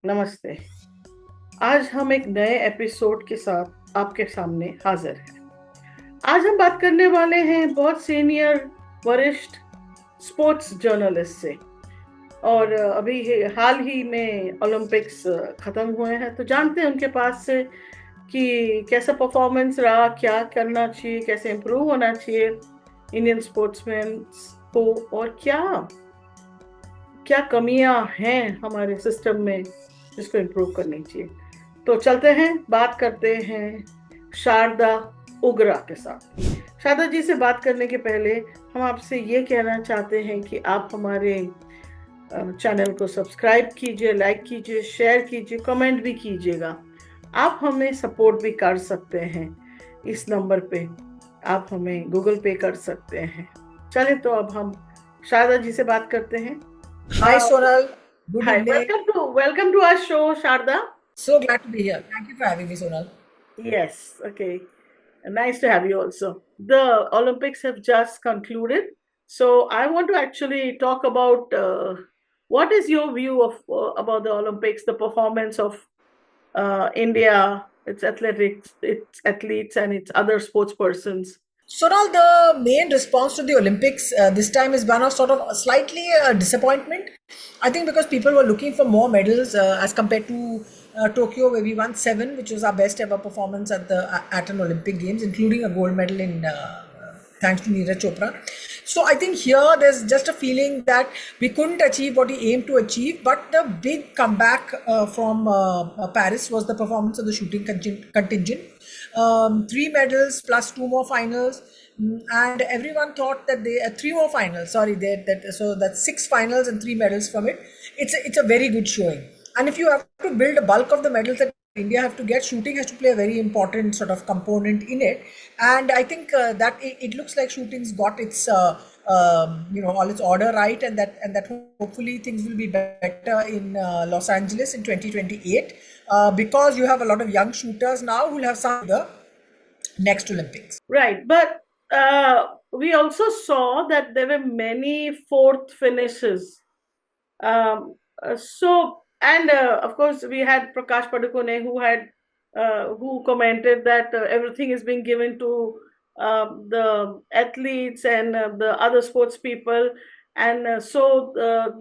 नमस्ते। आज हम एक नए एपिसोड के साथ आपके सामने हाजिर हैं। आज हम बात करने वाले हैं बहुत सीनियर वरिष्ठ स्पोर्ट्स जर्नलिस्ट से। और अभी हाल ही में ओलंपिक्स खत्म हुए हैं, तो जानते हैं उनके पास से कि कैसा परफॉर्मेंस रहा, क्या करना चाहिए, कैसे इम्प्रूव होना चाहिए इंडियन स्पोर्ट्समैन को, और क्या क्या कमियां हैं हमारे सिस्टम में जिसको इम्प्रूव करनी चाहिए। तो चलते हैं, बात करते हैं शारदा उग्रा के साथ। शारदा जी से बात करने के पहले हम आपसे ये कहना चाहते हैं कि आप हमारे चैनल को सब्सक्राइब कीजिए, लाइक कीजिए, शेयर कीजिए, कमेंट भी कीजिएगा। आप हमें सपोर्ट भी कर सकते हैं इस नंबर पे, आप हमें गूगल पे कर सकते हैं। चलिए, तो अब हम शारदा जी से बात करते हैं। Hi Sonal, good Hi, evening. welcome to our show, Sharda. So glad to be here. Thank you for having me, Sonal. Yes, okay. Nice to have you also. The Olympics have just concluded, so I want to actually talk about what is your view of about the Olympics, the performance of India, its athletics, its athletes, and its other sports persons. Sonal, the main response to the Olympics this time is one of sort of a slightly disappointment. I think because people were looking for more medals as compared to Tokyo, where we won 7, which was our best ever performance at an Olympic Games, including a gold medal in thanks to Neeraj Chopra. So I think here there's just a feeling that we couldn't achieve what we aimed to achieve, but the big comeback from Paris was the performance of the shooting contingent. 3 medals plus 2 more finals. And everyone thought that they 3 more finals. Sorry, so that's 6 finals and 3 medals from it. It's a very good showing. And if you have to build a bulk of the medals that India have to get, shooting has to play a very important sort of component in it. And I think that it looks like shooting's got its all its order right, and that hopefully things will be better in Los Angeles in 2028 because you have a lot of young shooters now who will have some of the next Olympics. Right, but we also saw that there were many fourth finishes. And of course, we had Prakash Padukone who commented that everything is being given to the athletes and the other sports people, and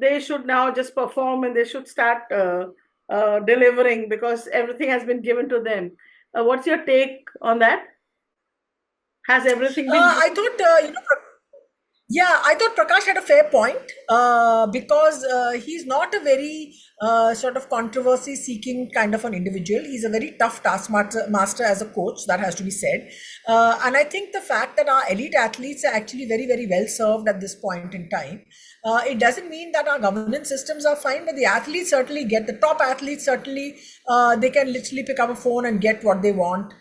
they should now just perform and they should start delivering because everything has been given to them. What's your take on that? Has everything been I given? thought, yeah, I thought Prakash had a fair point because he's not a very sort of controversy seeking kind of an individual. He's a very tough taskmaster as a coach, that has to be said. And I think the fact that our elite athletes are actually very, very well served at this point in time. It doesn't mean that our governance systems are fine, but the athletes certainly get, the top athletes certainly, they can literally pick up a phone and get what they want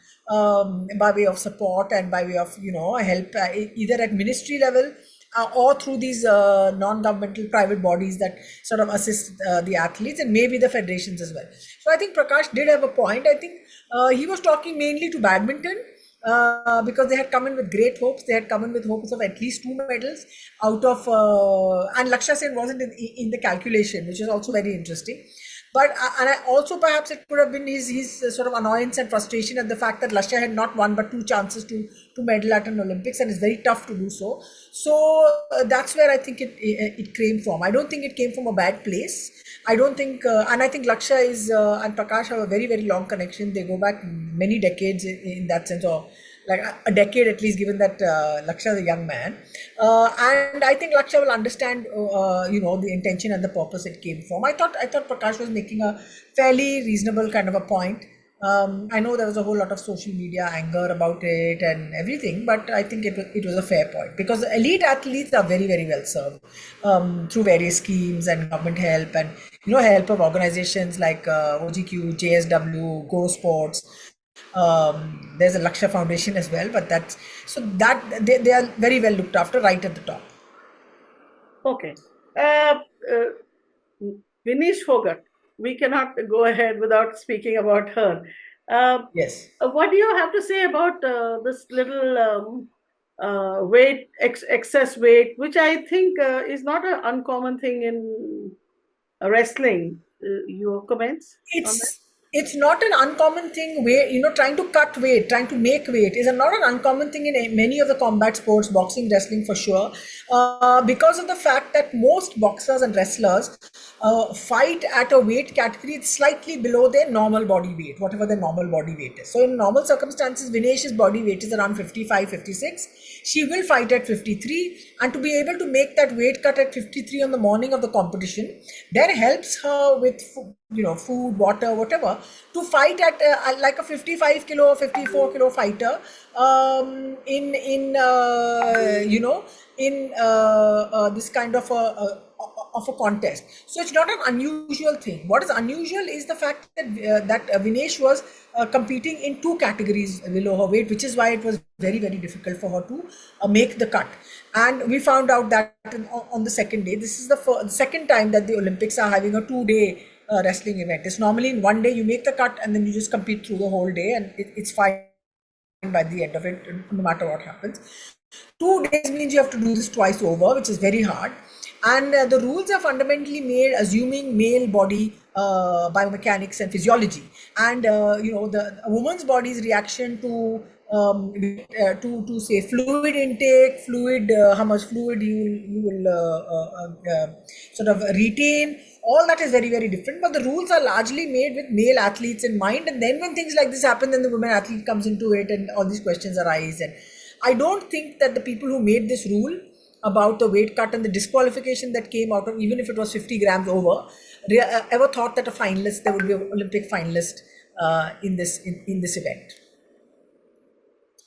by way of support and by way of help either at ministry level or through these non-governmental private bodies that sort of assist the athletes and maybe the federations as well. So I think Prakash did have a point. I think he was talking mainly to badminton because they had come in with great hopes. They had come in with hopes of at least 2 medals out of, and Lakshya Sen wasn't in the calculation, which is also very interesting. But and I also perhaps it could have been his sort of annoyance and frustration at the fact that Russia had not won but 2 chances to medal at an Olympics, and it's very tough to do so. So that's where I think it came from. I don't think it came from a bad place. I don't think, and I think Lakshya is and Prakash have a very, very long connection. They go back many decades in that sense, or like a decade at least, given that Lakshya is a young man. And I think Lakshya will understand, the intention and the purpose it came from. I thought Prakash was making a fairly reasonable kind of a point. I know there was a whole lot of social media anger about it and everything, but I think it was a fair point because elite athletes are very, very well served through various schemes and government help and help of organizations like OGQ, JSW, Go Sports. There's a Lakshya Foundation as well, but that's so that they are very well looked after right at the top. Okay. Vinesh Fogart. We cannot go ahead without speaking about her. Uh, Yes. what do you have to say about this little weight, excess weight, which I think is not an uncommon thing in wrestling? your comments on that? It's not an uncommon thing where, trying to cut weight, trying to make weight is not an uncommon thing in many of the combat sports, boxing, wrestling for sure, because of the fact that most boxers and wrestlers fight at a weight category slightly below their normal body weight, whatever their normal body weight is. So in normal circumstances, Vinesh's body weight is around 55, 56. She will fight at 53, and to be able to make that weight cut at 53 on the morning of the competition then helps her with food, water, whatever, to fight at like a 55 kilo, 54 kilo fighter in this kind of a contest. So it's not an unusual thing. What is unusual is the fact that Vinesh was competing in two categories below her weight, which is why it was very, very difficult for her to make the cut. And we found out that on the second day. This is the second time that the Olympics are having a 2-day wrestling event. It's normally in one day you make the cut and then you just compete through the whole day, and it's fine by the end of it, no matter what happens. 2 days means you have to do this twice over, which is very hard. And the rules are fundamentally made assuming male body biomechanics and physiology, and the woman's body's reaction to say fluid intake, how much fluid you will sort of retain. All that is very, very different, but the rules are largely made with male athletes in mind. And then when things like this happen, then the women athlete comes into it, and all these questions arise. And I don't think that the people who made this rule about the weight cut and the disqualification that came out of, even if it was 50 grams over, ever thought that there would be an Olympic finalist in this event.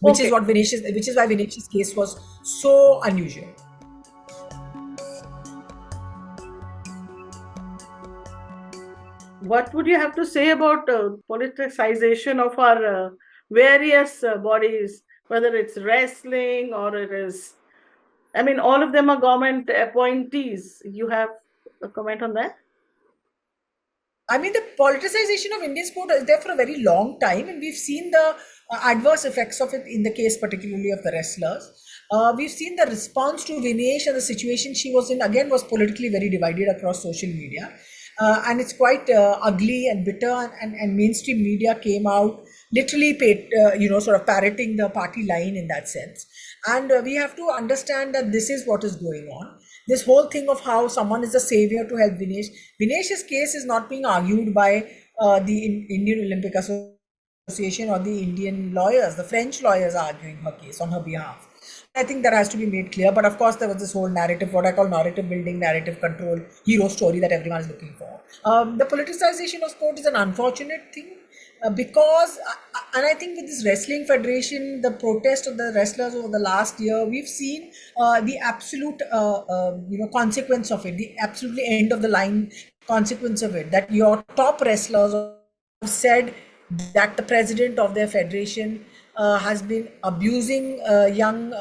Which is why Vinesh's case was so unusual. What would you have to say about politicization of our various bodies, whether it's wrestling or it is, I mean, all of them are government appointees. You have a comment on that? I mean, the politicization of Indian sport is there for a very long time, and we've seen the adverse effects of it in the case particularly of the wrestlers. We've seen the response to Vinesh and the situation she was in, again, was politically very divided across social media. And it's quite ugly and bitter, and mainstream media came out literally sort of parroting the party line in that sense. And we have to understand that this is what is going on. This whole thing of how someone is a savior to help Vinesh. Vinesh's case is not being argued by the Indian Olympic Association or the Indian lawyers. The French lawyers are arguing her case on her behalf. I think that has to be made clear. But of course, there was this whole narrative, what I call narrative building, narrative control, hero story that everyone is looking for. The politicization of sport is an unfortunate thing. Because, and I think with this wrestling federation, the protest of the wrestlers over the last year, we've seen the absolute, consequence of it, the absolutely end of the line consequence of it, that your top wrestlers have said that the president of their federation has been abusing young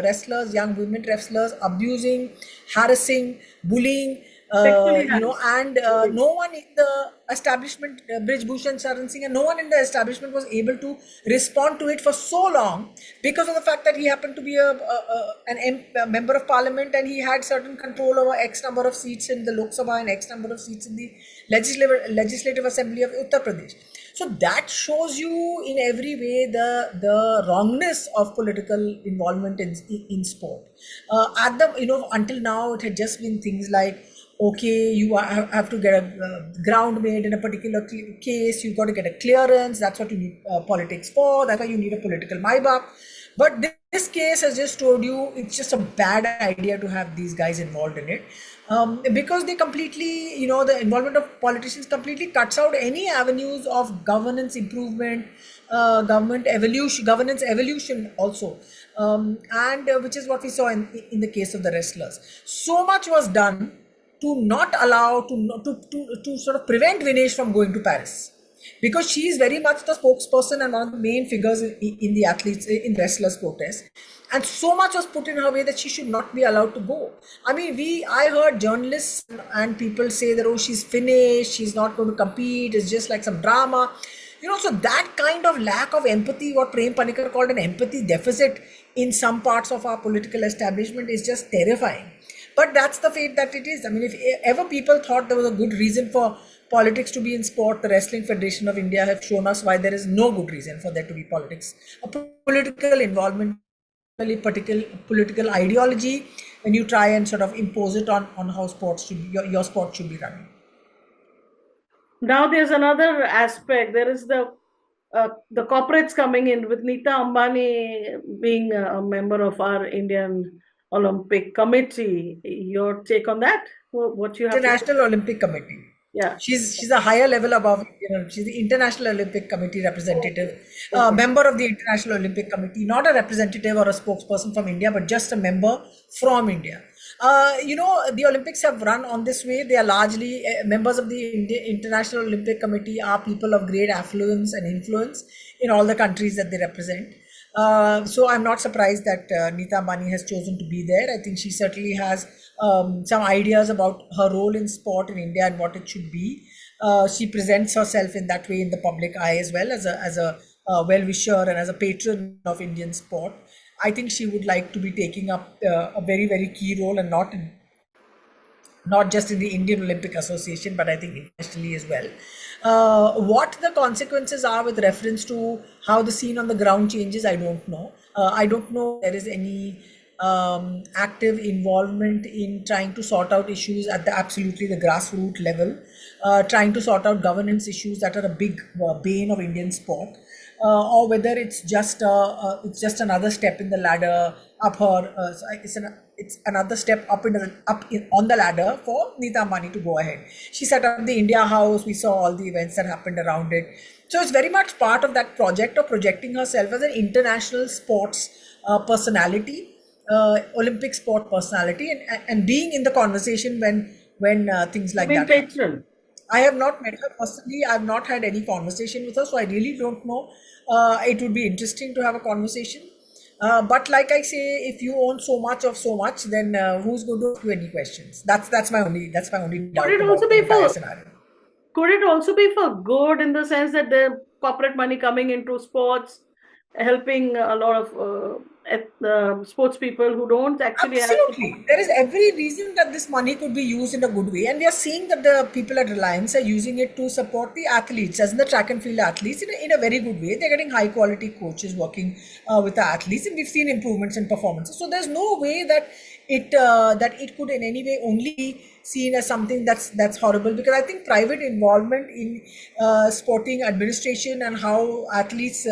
wrestlers, young women wrestlers, abusing, harassing, bullying, and no one in the establishment, Brij Bhushan Sharan Singh, and no one in the establishment was able to respond to it for so long because of the fact that he happened to be a member of parliament, and he had certain control over X number of seats in the Lok Sabha and X number of seats in the legislative assembly of Uttar Pradesh. So that shows you in every way the wrongness of political involvement in sport. Until now it had just been things like, okay, you have to get a ground made in a particular case, you've got to get a clearance, that's what you need politics for, that's why you need a political maibap. But this case has just told you it's just a bad idea to have these guys involved in it. Because they completely, the involvement of politicians completely cuts out any avenues of governance improvement, governance evolution also. And which is what we saw in the case of the wrestlers. So much was done to not allow, to sort of prevent Vinesh from going to Paris. Because she is very much the spokesperson and one of the main figures in the athletes, in wrestlers' protest. And so much was put in her way that she should not be allowed to go. I mean, I heard journalists and people say that, oh, she's finished, she's not going to compete, it's just like some drama. So that kind of lack of empathy, what Prem Panikar called an empathy deficit in some parts of our political establishment, is just terrifying. But that's the fate that it is. I mean, if ever people thought there was a good reason for politics to be in sport. The Wrestling Federation of India have shown us why there is no good reason for there to be politics. A political involvement, particular political ideology, when you try and sort of impose it on how sports should be, your sport should be running. Now there's another aspect. There is the corporates coming in with Nita Ambani being a member of our Indian Olympic Committee. Your take on that? What you have to say? International Olympic Committee. Yeah. She's a higher level above. She's the International Olympic Committee representative, Okay. member of the International Olympic Committee, not a representative or a spokesperson from India, but just a member from India. The Olympics have run on this way. They are largely members of the International Olympic Committee are people of great affluence and influence in all the countries that they represent. So I'm not surprised that Neeta Ambani has chosen to be there. I think she certainly has some ideas about her role in sport in India and what it should be. She presents herself in that way in the public eye as well as a well-wisher and as a patron of Indian sport. I think she would like to be taking up a very, very key role and not just in the Indian Olympic Association, but I think internationally as well. What the consequences are with reference to how the scene on the ground changes, I don't know. I don't know if there is any active involvement in trying to sort out issues at absolutely the grassroots level, trying to sort out governance issues that are a big bane of Indian sport. Or whether it's just another step in the ladder up her. It's another step on the ladder for Neeta Ambani to go ahead. She set up the India House. We saw all the events that happened around it. So it's very much part of that project of projecting herself as an international sports personality, Olympic sport personality, and being in the conversation when things like that happen. Patron. I have not met her personally. I have not had any conversation with her, so I really don't know. It would be interesting to have a conversation. But like I say, if you own so much of so much, then who's going to ask you any questions? That's my only doubt about the entire scenario. Could it also be for good in the sense that the corporate money coming into sports, helping a lot of sports people who don't actually Absolutely. There is every reason that this money could be used in a good way. And we are seeing that the people at Reliance are using it to support the athletes, as in the track and field athletes, in a very good way. They're getting high quality coaches working with the athletes, and we've seen improvements in performances. So there's no way that it could in any way only seen as something that's horrible, because I think private involvement in sporting administration and how athletes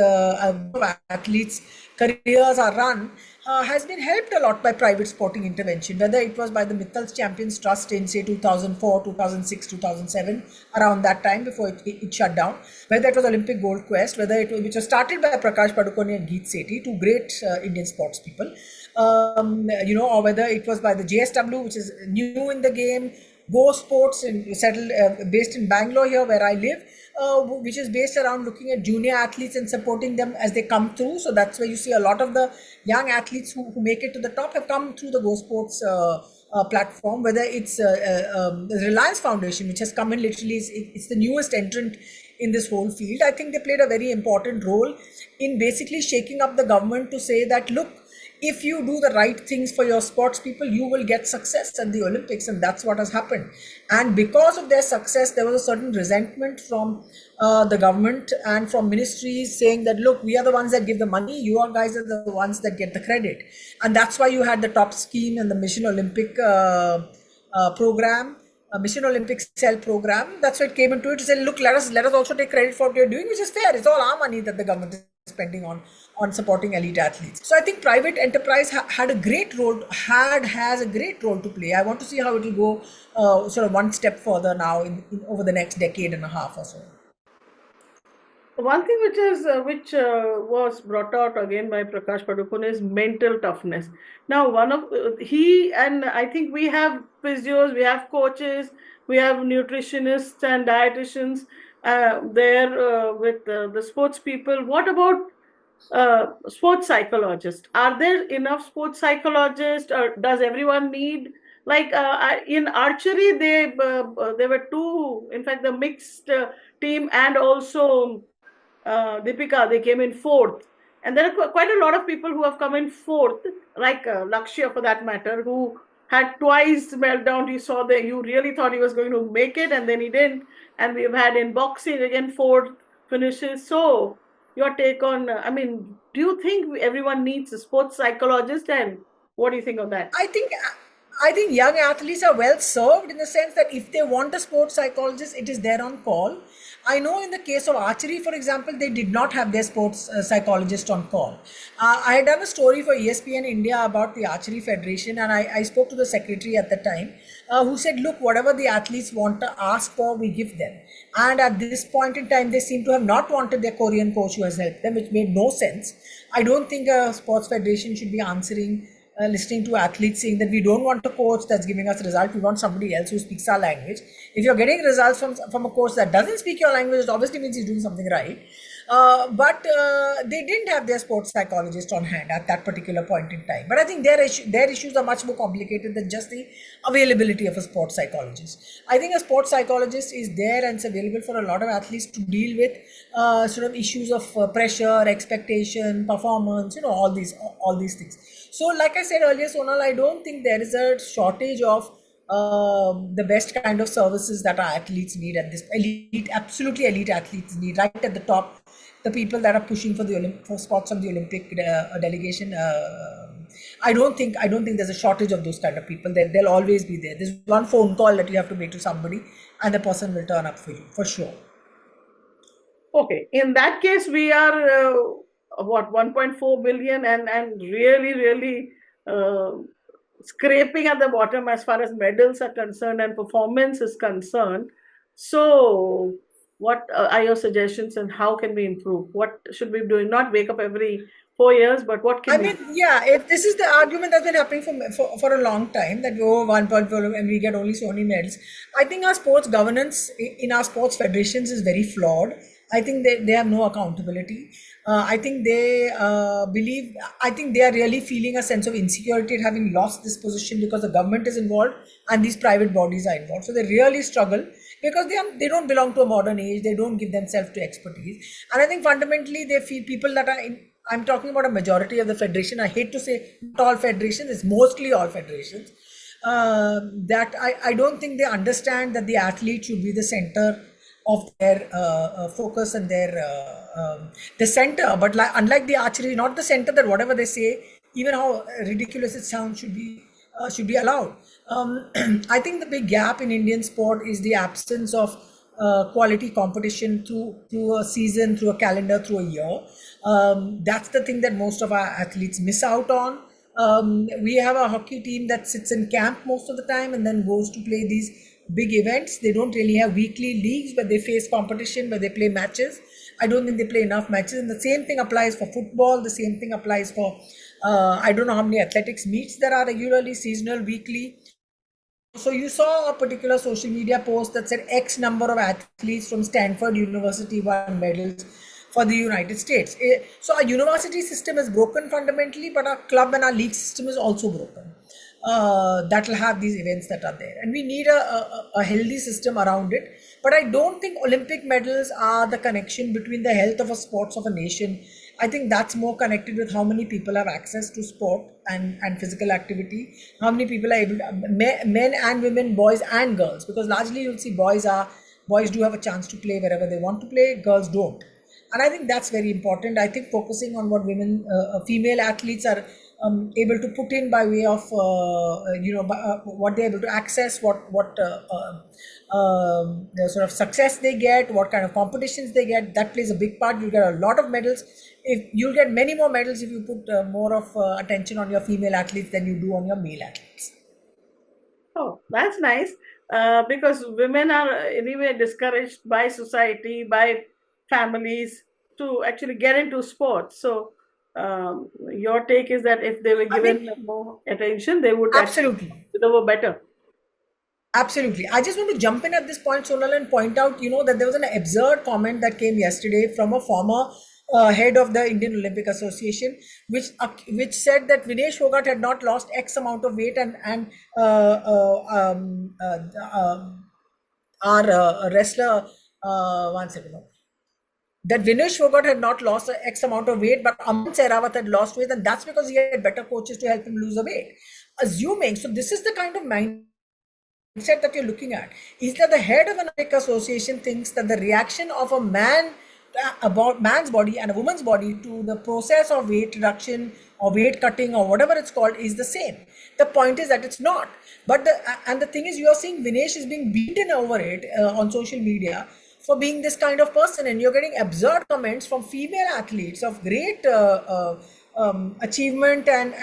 careers are run has been helped a lot by private sporting intervention, whether it was by the Mittal's Champions Trust in say 2004, 2006, 2007, around that time before it shut down, whether it was Olympic Gold Quest, which was started by Prakash Padukone and Geet Sethi, two great Indian sports people, or whether it was by the JSW, which is new in the game, Go Sports, based in Bangalore here where I live, which is based around looking at junior athletes and supporting them as they come through. So that's where you see a lot of the young athletes who make it to the top have come through the Go Sports platform. Whether it's the Reliance Foundation, which has come in literally, it's the newest entrant in this whole field. I think they played a very important role in basically shaking up the government to say that, look, if you do the right things for your sports people, you will get success at the Olympics, and that's what has happened. And because of their success, there was a certain resentment from the government and from ministries saying that, look, we are the ones that give the money, you guys are the ones that get the credit. And that's why you had the top scheme and the Mission Olympic program, Mission Olympic Cell program. That's why it came into it to say, look, let us also take credit for what you're doing, which is fair. It's all our money that the government is spending on supporting elite athletes. So I think private enterprise has a great role to play. I want to see how it will go sort of one step further now over the next decade and a half or so. One thing which was brought out again by Prakash Padukone is mental toughness. Now, he and I think we have physios, we have coaches, we have nutritionists and dietitians there with the sports people. What about sports psychologists? Are there enough sports psychologists, or does everyone need? Like in archery, there were two. In fact, the mixed team and also Deepika, they came in fourth. And there are quite a lot of people who have come in fourth, like Lakshya for that matter, who had twice meltdown. You saw that you really thought he was going to make it, and then he didn't. And we've had in boxing again 4 finishes. So your take on? I mean, do you think everyone needs a sports psychologist? And what do you think of that? I think I think young athletes are well served in the sense that if they want a sports psychologist, it is there on call. I know in the case of archery, for example, they did not have their sports psychologist on call. I had done a story for ESPN India about the Archery Federation, and I spoke to the secretary at the time, who said, "Look, whatever the athletes want to ask for, we give them." And at this point in time, they seem to have not wanted their Korean coach who has helped them, which made no sense. I don't think a sports federation should be answering listening to athletes saying that we don't want a coach that's giving us results, we want somebody else who speaks our language. If you're getting results from a coach that doesn't speak your language, it obviously means he's doing something right. But they didn't have their sports psychologist on hand at that particular point in time. But I think their issues are much more complicated than just the availability of a sports psychologist. I think a sports psychologist is there and it's available for a lot of athletes to deal with sort of issues of pressure, expectation, performance, all these things. So, like I said earlier, Sonal, I don't think there is a shortage of the best kind of services that our athletes need at this absolutely elite athletes need right at the top. The people that are pushing for for spots on the Olympic delegation. I don't think there's a shortage of those kind of people. They'll always be there. There's one phone call that you have to make to somebody, and the person will turn up for you for sure. Okay, in that case, we are what 1.4 billion and really uh, scraping at the bottom as far as medals are concerned and performance is concerned. So, what are your suggestions and how can we improve? What should we be doing? Not wake up every 4 years, but what I can we mean, do? yeah, if this is the argument that's been happening for a long time that we oh, 1.4 and we get only so many medals. I think our sports governance in our sports federations is very flawed. I think they have no accountability. I think I think they are really feeling a sense of insecurity at having lost this position because the government is involved and these private bodies are involved. So they really struggle because they don't belong to a modern age. They don't give themselves to expertise. And I think fundamentally they feel people that are in, I'm talking about a majority of the federation. I hate to say not all federations, it's mostly all federations. That I don't think they understand that the athlete should be the center of their focus and their the center. But unlike the archery, not the center that whatever they say, even how ridiculous it sounds, should be allowed. I think the big gap in Indian sport is the absence of quality competition through a season, through a calendar, through a year. That's the thing that most of our athletes miss out on. We have a hockey team that sits in camp most of the time and then goes to play these big events. They don't really have weekly leagues where they face competition, where they play matches. I don't think they play enough matches. And the same thing applies for football. The same thing applies for, I don't know how many athletics meets there are regularly, seasonal, weekly. So you saw a particular social media post that said X number of athletes from Stanford University won medals for the United States. So our university system is broken fundamentally, but our club and our league system is also broken. That will have these events that are there, and we need a healthy system around it. But I don't think Olympic medals are the connection between the health of a sports of a nation. I think that's more connected with how many people have access to sport and physical activity, how many people are able to, men and women, boys and girls, because largely you'll see boys do have a chance to play wherever they want to play, girls don't. And I think that's very important. I think focusing on what female athletes are able to put in by way of what they're able to access, what the sort of success they get, what kind of competitions they get, that plays a big part. You get a lot of medals. If you'll get many more medals if you put more of attention on your female athletes than you do on your male athletes. Oh, that's nice. Because women are anyway discouraged by society, by families to actually get into sports. So, your take is that if they were I given mean, more attention, they would actually absolutely. deliver better. Absolutely. I just want to jump in at this point, Sonal, and point out, that there was an absurd comment that came yesterday from a former head of the Indian Olympic Association, which said that Vinesh Fogart had not lost X amount of weight, and our wrestler, one second, that Vinesh Fogart had not lost X amount of weight, but Aman Sehrawat had lost weight, and that's because he had better coaches to help him lose the weight. assuming, so this is the kind of mindset that you're looking at, is that the head of an Olympic association thinks that the reaction of a man about man's body and a woman's body to the process of weight reduction or weight cutting or whatever it's called is the same. The point is that it's not. But the thing is, you are seeing Vinesh is being beaten over it on social media for being this kind of person, and you're getting absurd comments from female athletes of great achievement and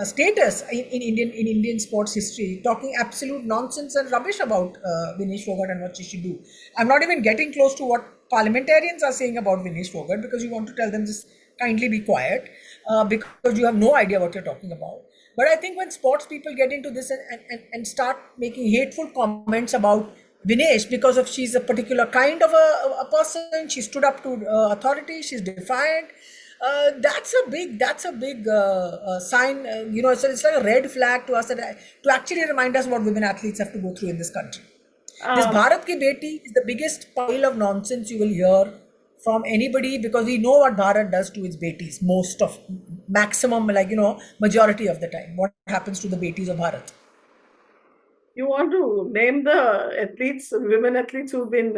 status in Indian sports history, talking absolute nonsense and rubbish about Vinesh Fogart and what she should do. I'm not even getting close to what parliamentarians are saying about Vinesh Fogart, because you want to tell them just kindly be quiet, because you have no idea what you're talking about. But I think when sports people get into this and start making hateful comments about Vinesh because of she's a particular kind of a person, she stood up to authority, she's defiant. That's a big sign. It's like a red flag to us to actually remind us what women athletes have to go through in this country. This Bharat Ki Beti is the biggest pile of nonsense you will hear from anybody, because we know what Bharat does to its betis majority of the time. What happens to the betis of Bharat? You want to name the athletes, women athletes who've been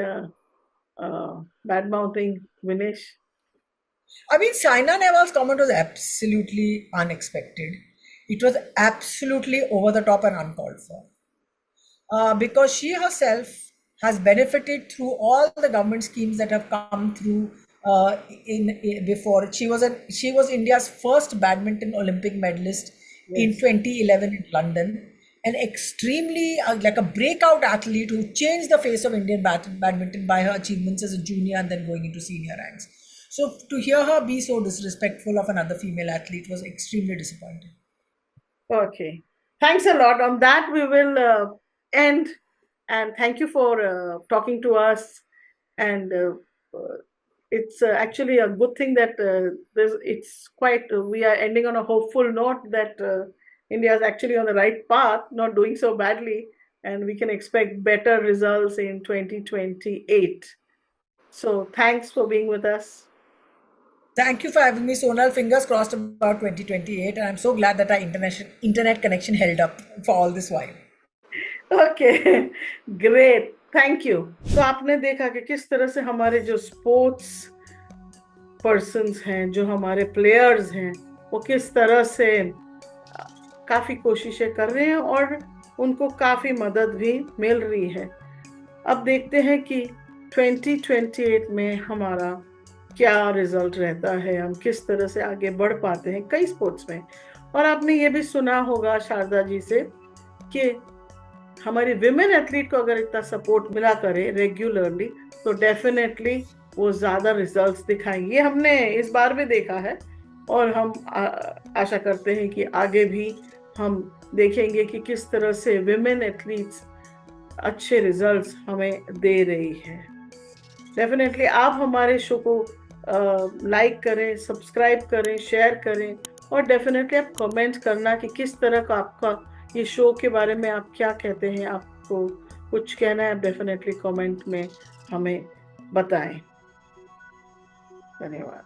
bad mouthing Vinesh? I mean, Saina Nehwal's comment was absolutely unexpected. It was absolutely over the top and uncalled for. Because she herself has benefited through all the government schemes that have come through in before. She was India's first badminton Olympic medalist in 2011 in London. An extremely like a breakout athlete who changed the face of Indian badminton by her achievements as a junior and then going into senior ranks. So to hear her be so disrespectful of another female athlete was extremely disappointing. Okay. Thanks a lot. On that, we will end. And thank you for talking to us. And it's actually a good thing that it's quite, we are ending on a hopeful note that India is actually on the right path, not doing so badly. And we can expect better results in 2028. So thanks for being with us. Thank you for having me, Sonal. Fingers crossed about 2028. And I'm so glad that our internet connection held up for all this while. Okay great thank you. तो आपने देखा कि किस तरह से हमारे जो sports persons हैं, जो हमारे प्लेयर्स हैं, वो किस तरह से काफी कोशिशें कर रहे हैं और उनको काफी मदद भी मिल रही है। अब देखते हैं कि 2028 में हमारा क्या रिजल्ट रहता है, हम किस तरह से आगे बढ़ पाते हैं कई स्पोर्ट्स में। और आपने ये भी सुना होगा शारदा जी से कि हमारी विमेन एथलीट को अगर इतना सपोर्ट मिला करे रेगुलरली तो डेफिनेटली वो ज्यादा रिजल्ट्स दिखाएंगे। ये हमने इस बार भी देखा है और हम आशा करते हैं कि आगे भी हम देखेंगे कि किस तरह से विमेन एथलीट्स अच्छे रिजल्ट्स हमें दे रही है। डेफिनेटली आप हमारे शो को लाइक करें, सब्सक्राइब करें, शेयर करें और डेफिनेटली आप कमेंट करना कि किस तरह का आपका ये शो के बारे में आप क्या कहते हैं। आपको कुछ कहना है, डेफिनेटली कमेंट में हमें बताएं। धन्यवाद।